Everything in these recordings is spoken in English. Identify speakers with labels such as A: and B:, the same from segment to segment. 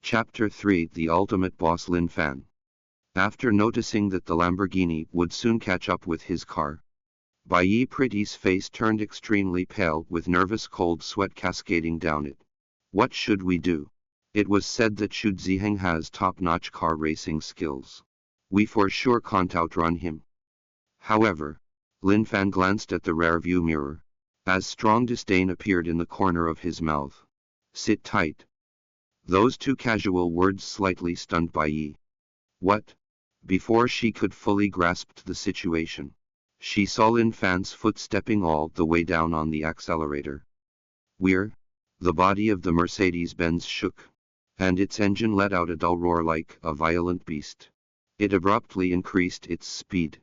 A: Chapter 3 The Ultimate Boss Lin Fan. After noticing that the Lamborghini would soon catch up with his car, Bai Yi Pretty's face turned extremely pale with nervous cold sweat cascading down it. What should we do? It was said that Xu Ziheng has top-notch car racing skills. We for sure can't outrun him. However, Lin Fan glanced at the rearview mirror, as strong disdain appeared in the corner of his mouth. Sit tight. Those two casual words slightly stunned Bai Yi. What? Before she could fully grasp the situation, she saw Lin Fan's foot stepping all the way down on the accelerator. Whir! The body of the Mercedes-Benz shook, and its engine let out a dull roar like a violent beast. It abruptly increased its speed.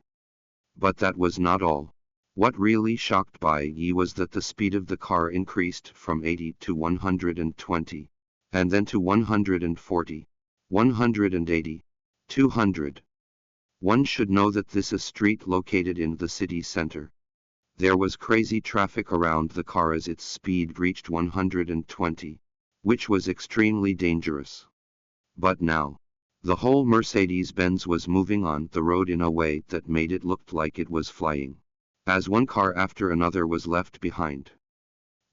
A: But that was not all. What really shocked Bai Yi was that the speed of the car increased from 80 to 120. And then to 140, 180, 200. One should know that this is a street located in the city center. There was crazy traffic around the car as its speed reached 120, which was extremely dangerous. But now, the whole Mercedes-Benz was moving on the road in a way that made it look like it was flying, as one car after another was left behind.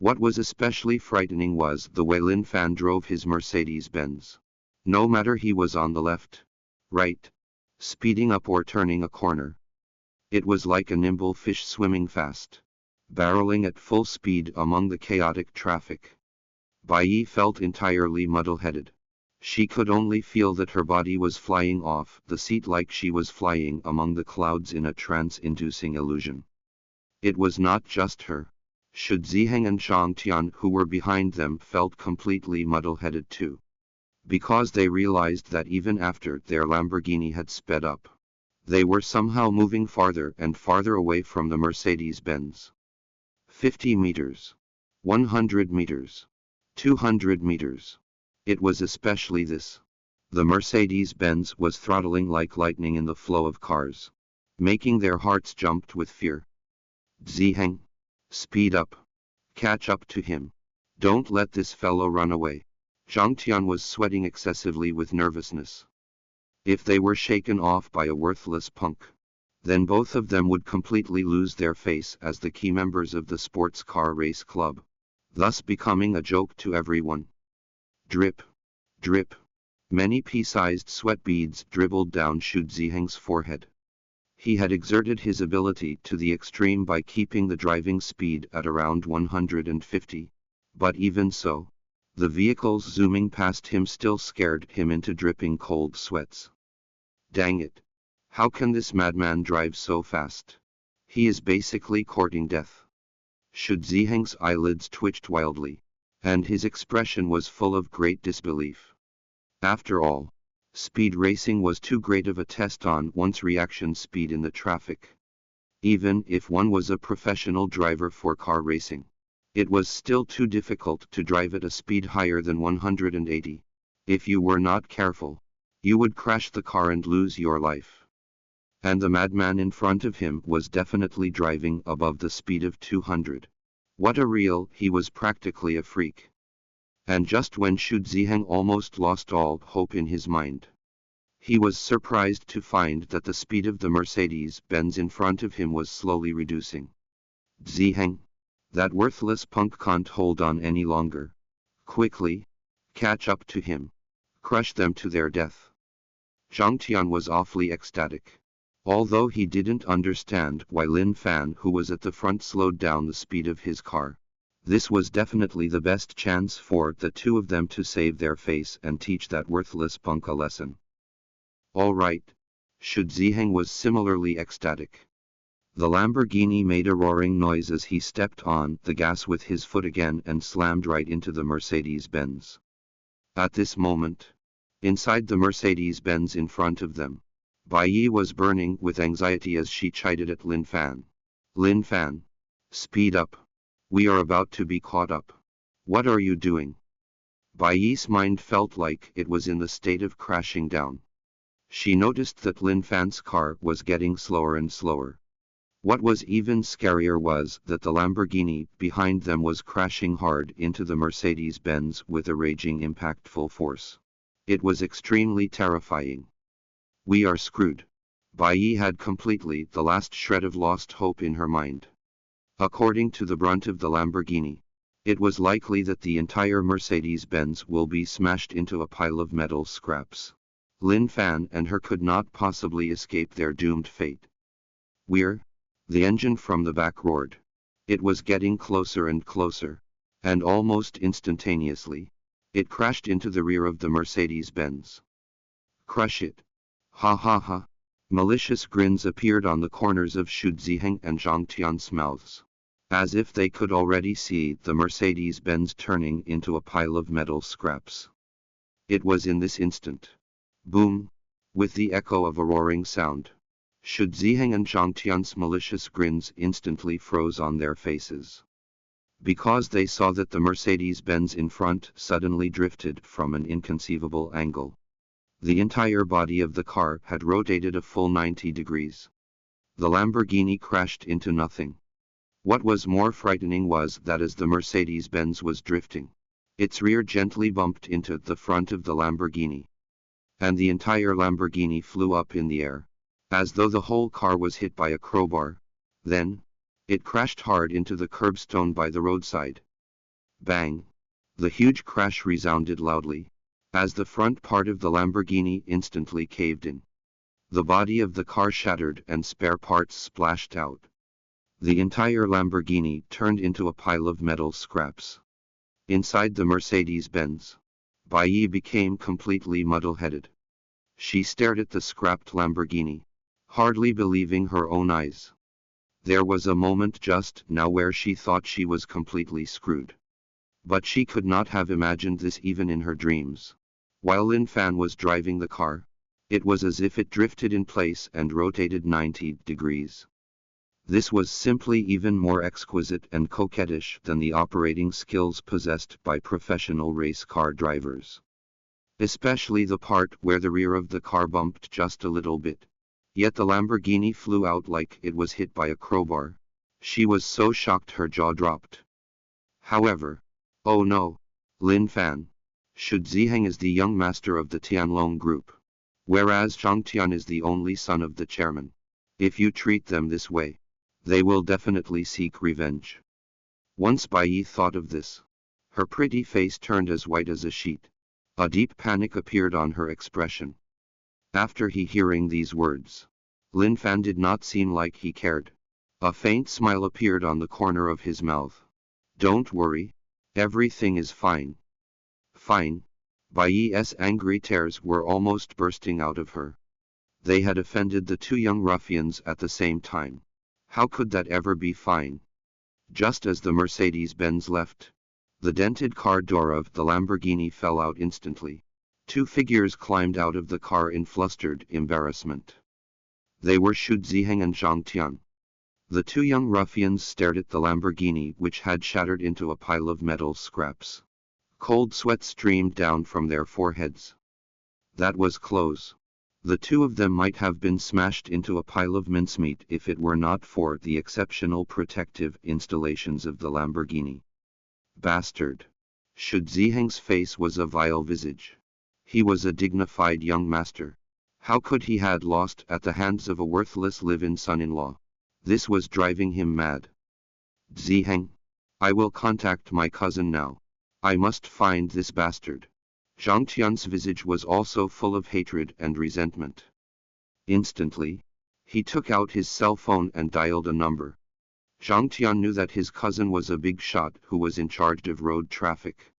A: What was especially frightening was the way Lin Fan drove his Mercedes-Benz. No matter he was on the left, right, speeding up or turning a corner. It was like a nimble fish swimming fast, barreling at full speed among the chaotic traffic. Bai Yi felt entirely muddle-headed. She could only feel that her body was flying off the seat like she was flying among the clouds in a trance-inducing illusion. It was not just her. Xu Ziheng and Zhang Tian who were behind them felt completely muddle-headed too, because they realized that even after their Lamborghini had sped up, they were somehow moving farther and farther away from the Mercedes-Benz. 50 meters, 100 meters, 200 meters. It was especially this. The Mercedes-Benz was throttling like lightning in the flow of cars, making their hearts jump with fear. Ziheng, speed up. Catch up to him. Don't let this fellow run away. Zhang Tian was sweating excessively with nervousness. If they were shaken off by a worthless punk, then both of them would completely lose their face as the key members of the sports car race club, thus becoming a joke to everyone. Drip, drip. Many pea-sized sweat beads dribbled down Xu Ziheng's forehead. He had exerted his ability to the extreme by keeping the driving speed at around 150, but even so, the vehicles zooming past him still scared him into dripping cold sweats. Dang it! How can this madman drive so fast? He is basically courting death. Xu Ziheng's eyelids twitched wildly, and his expression was full of great disbelief. After all, speed racing was too great of a test on one's reaction speed in the traffic. Even if one was a professional driver for car racing, it was still too difficult to drive at a speed higher than 180. If you were not careful, you would crash the car and lose your life. And the madman in front of him was definitely driving above the speed of 200. What a real, he was practically a freak. And just when Xu Ziheng almost lost all hope in his mind, he was surprised to find that the speed of the Mercedes-Benz in front of him was slowly reducing. Ziheng, that worthless punk can't hold on any longer. Quickly, catch up to him. Crush them to their death. Zhang Tian was awfully ecstatic. Although he didn't understand why Lin Fan, who was at the front, slowed down the speed of his car. This was definitely the best chance for the two of them to save their face and teach that worthless punk a lesson. All right. Xu Ziheng was similarly ecstatic. The Lamborghini made a roaring noise as he stepped on the gas with his foot again and slammed right into the Mercedes-Benz. At this moment, inside the Mercedes-Benz in front of them, Bai Yi was burning with anxiety as she chided at Lin Fan. Lin Fan, speed up. We are about to be caught up. What are you doing? Bai Yi's mind felt like it was in the state of crashing down. She noticed that Lin Fan's car was getting slower and slower. What was even scarier was that the Lamborghini behind them was crashing hard into the Mercedes-Benz with a raging impactful force. It was extremely terrifying. We are screwed. Bai Yi had completely the last shred of lost hope in her mind. According to the brunt of the Lamborghini, it was likely that the entire Mercedes-Benz will be smashed into a pile of metal scraps. Lin Fan and her could not possibly escape their doomed fate. "We're..." The engine from the back roared. It was getting closer and closer, and almost instantaneously, it crashed into the rear of the Mercedes-Benz. "Crush it. Ha ha ha." Malicious grins appeared on the corners of Xu Ziheng and Zhang Tian's mouths, as if they could already see the Mercedes-Benz turning into a pile of metal scraps. It was in this instant. Boom! With the echo of a roaring sound, Xu Ziheng and Zhang Tian's malicious grins instantly froze on their faces, because they saw that the Mercedes-Benz in front suddenly drifted from an inconceivable angle. The entire body of the car had rotated a full 90 degrees. The Lamborghini crashed into nothing. What was more frightening was that as the Mercedes-Benz was drifting, its rear gently bumped into the front of the Lamborghini, and the entire Lamborghini flew up in the air, as though the whole car was hit by a crowbar. Then, it crashed hard into the curbstone by the roadside. Bang! The huge crash resounded loudly, as the front part of the Lamborghini instantly caved in. The body of the car shattered and spare parts splashed out. The entire Lamborghini turned into a pile of metal scraps. Inside the Mercedes-Benz, Bai Yi became completely muddle-headed. She stared at the scrapped Lamborghini, hardly believing her own eyes. There was a moment just now where she thought she was completely screwed. But she could not have imagined this even in her dreams. While Lin Fan was driving the car, it was as if it drifted in place and rotated 90 degrees. This was simply even more exquisite and coquettish than the operating skills possessed by professional race car drivers. Especially the part where the rear of the car bumped just a little bit. Yet the Lamborghini flew out like it was hit by a crowbar. She was so shocked her jaw dropped. However, oh no, Lin Fan, Xu Ziheng is the young master of the Tianlong group, whereas Zhang Tian is the only son of the chairman. If you treat them this way, they will definitely seek revenge. Once Bai Yi thought of this, her pretty face turned as white as a sheet. A deep panic appeared on her expression. After hearing these words, Lin Fan did not seem like he cared. A faint smile appeared on the corner of his mouth. "Don't worry, everything is fine." Fine. Bai Yi's angry tears were almost bursting out of her. They had offended the two young ruffians at the same time. How could that ever be fine? Just as the Mercedes-Benz left, the dented car door of the Lamborghini fell out instantly. Two figures climbed out of the car in flustered embarrassment. They were Xu Ziheng and Zhang Tian. The two young ruffians stared at the Lamborghini, which had shattered into a pile of metal scraps. Cold sweat streamed down from their foreheads. That was close. The two of them might have been smashed into a pile of mincemeat if it were not for the exceptional protective installations of the Lamborghini. Bastard! Xu Ziheng's face was a vile visage. He was a dignified young master. How could he had lost at the hands of a worthless live-in son-in-law? This was driving him mad. "Ziheng, I will contact my cousin now. I must find this bastard." Zhang Tian's visage was also full of hatred and resentment. Instantly, he took out his cell phone and dialed a number. Zhang Tian knew that his cousin was a big shot who was in charge of road traffic.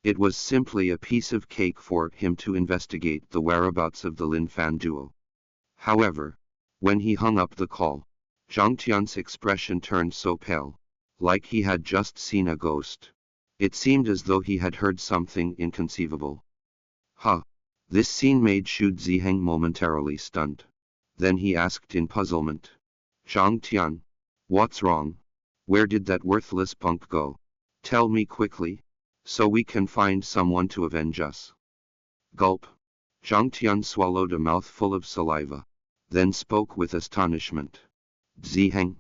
A: It was simply a piece of cake for him to investigate the whereabouts of the Lin Fan duo. However, when he hung up the call, Zhang Tian's expression turned so pale, like he had just seen a ghost. It seemed as though he had heard something inconceivable. "Huh!" This scene made Xu Ziheng momentarily stunned. Then he asked in puzzlement, "Zhang Tian, what's wrong? Where did that worthless punk go? Tell me quickly, so we can find someone to avenge us." Gulp. Zhang Tian swallowed a mouthful of saliva, then spoke with astonishment. "Ziheng,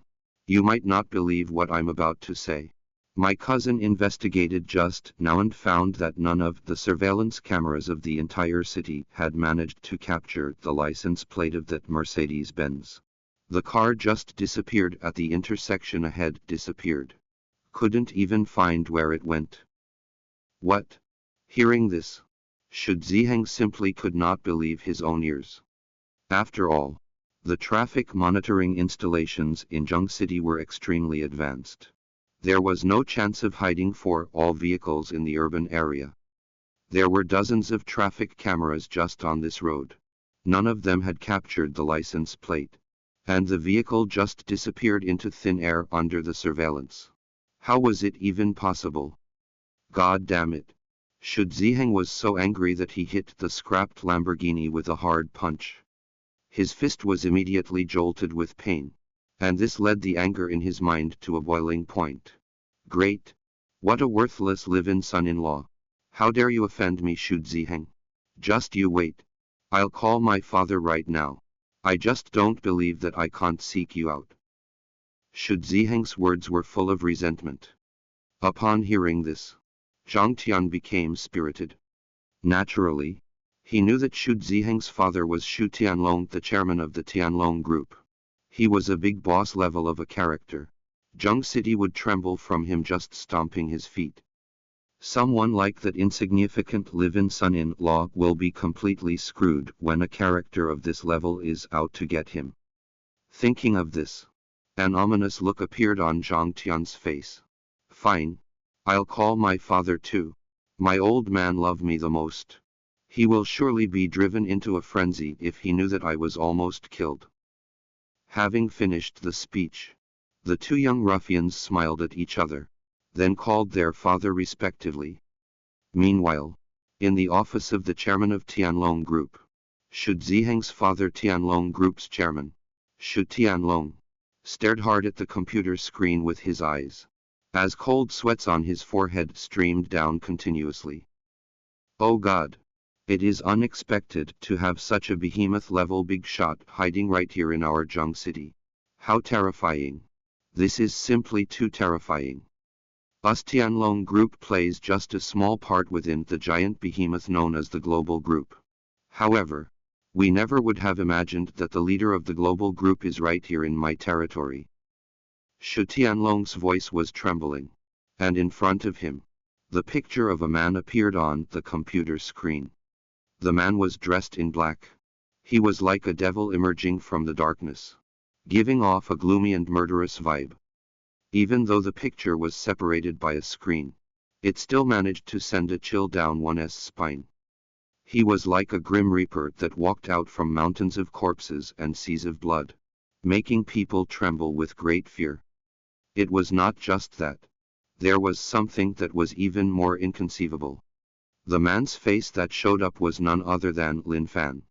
A: you might not believe what I'm about to say. My cousin investigated just now and found that none of the surveillance cameras of the entire city had managed to capture the license plate of that Mercedes-Benz. The car just disappeared at the intersection ahead, disappeared. Couldn't even find where it went. What? Hearing this, Xu Ziheng simply could not believe his own ears. After all, the traffic monitoring installations in Zheng City were extremely advanced. There was no chance of hiding for all vehicles in the urban area. There were dozens of traffic cameras just on this road. None of them had captured the license plate. And the vehicle just disappeared into thin air under the surveillance. How was it even possible? God damn it. Xu Ziheng was so angry that he hit the scrapped Lamborghini with a hard punch. His fist was immediately jolted with pain. And this led the anger in his mind to a boiling point. Great! What a worthless live-in son-in-law! How dare you offend me, Xu Ziheng? Just you wait. I'll call my father right now. I just don't believe that I can't seek you out. Xu Ziheng's words were full of resentment. Upon hearing this, Zhang Tian became spirited. Naturally, he knew that Xu Ziheng's father was Xu Tianlong, the chairman of the Tianlong Group. He was a big boss level of a character. Zheng City would tremble from him just stomping his feet. Someone like that insignificant live-in son-in-law will be completely screwed when a character of this level is out to get him. Thinking of this, an ominous look appeared on Zhang Tian's face. Fine. I'll call my father too. My old man loved me the most. He will surely be driven into a frenzy if he knew that I was almost killed. Having finished the speech, the two young ruffians smiled at each other, then called their father respectively. Meanwhile, in the office of the chairman of Tianlong Group, Xu Ziheng's father, Tianlong Group's chairman, Xu Tianlong, stared hard at the computer screen with his eyes, as cold sweats on his forehead streamed down continuously. Oh God! It is unexpected to have such a behemoth-level big shot hiding right here in our Zheng City. How terrifying! This is simply too terrifying. Us Tianlong Group plays just a small part within the giant behemoth known as the Global Group. However, we never would have imagined that the leader of the Global Group is right here in my territory. Xu Tianlong's voice was trembling, and in front of him, the picture of a man appeared on the computer screen. The man was dressed in black. He was like a devil emerging from the darkness, giving off a gloomy and murderous vibe. Even though the picture was separated by a screen, it still managed to send a chill down one's spine. He was like a grim reaper that walked out from mountains of corpses and seas of blood, making people tremble with great fear. It was not just that. There was something that was even more inconceivable. The man's face that showed up was none other than Lin Fan.